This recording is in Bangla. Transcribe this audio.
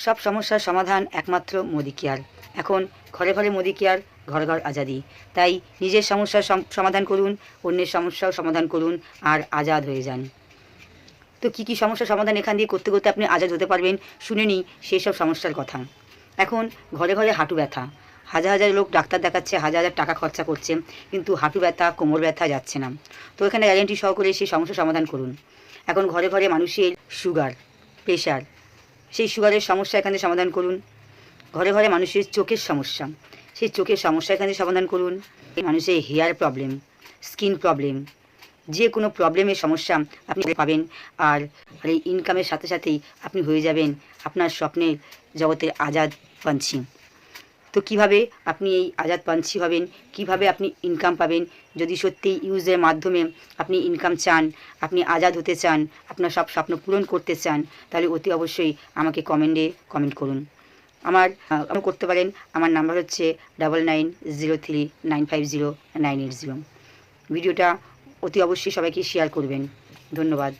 সব সমস্যার সমাধান একমাত্র মোদি কেয়ার। এখন ঘরে ঘরে মোদি কেয়ার, ঘর ঘর আজাদি। তাই নিজের সমস্যার সমাধান করুন, অন্যের সমস্যাও সমাধান করুন, আর আজাদ হয়ে যান। তো কী কী সমস্যার সমাধান এখান দিয়ে করতে করতে আপনি আজাদ হতে পারবেন, শুনে নিই সেই সব সমস্যার কথা। এখন ঘরে ঘরে হাঁটু ব্যথা, হাজার হাজার লোক ডাক্তার দেখাচ্ছে, হাজার হাজার টাকা খরচা করছে, কিন্তু হাঁটু ব্যথা, কোমর ব্যথা যাচ্ছে না। তো এখানে গ্যারেন্টি সহকারে সেই সমস্যার সমাধান করুন। এখন ঘরে ঘরে মানুষের সুগার, প্রেশার, সেই সুগারের সমস্যা এখানে সমাধান করুন। ঘরে ঘরে মানুষের চোখের সমস্যা, সেই চোখের সমস্যা এখানে সমাধান করুন। মানুষের হেয়ার প্রবলেম, স্কিন প্রবলেম, যে কোনো প্রবলেমের সমস্যা আপনি পাবেন। আর এই ইনকামের সাথে সাথেই আপনি হয়ে যাবেন আপনার স্বপ্নের জগতের আজাদ পাঞ্ছি। তো কিভাবে আপনি এই আজাদ পাঞ্ছি হবেন, কিভাবে আপনি ইনকাম পাবেন, যদি সত্যিই ইউজের মাধ্যমে আপনি ইনকাম চান, আপনি আজাদ হতে চান, আপনার সব স্বপ্ন পূরণ করতে চান, তাহলে অতি অবশ্যই আমাকে কমেন্ট করুন। আমার করতে পারেন। আমার নাম্বার হচ্ছে 9903950980। ভিডিওটা অতি অবশ্যই সবাইকে শেয়ার করবেন। ধন্যবাদ।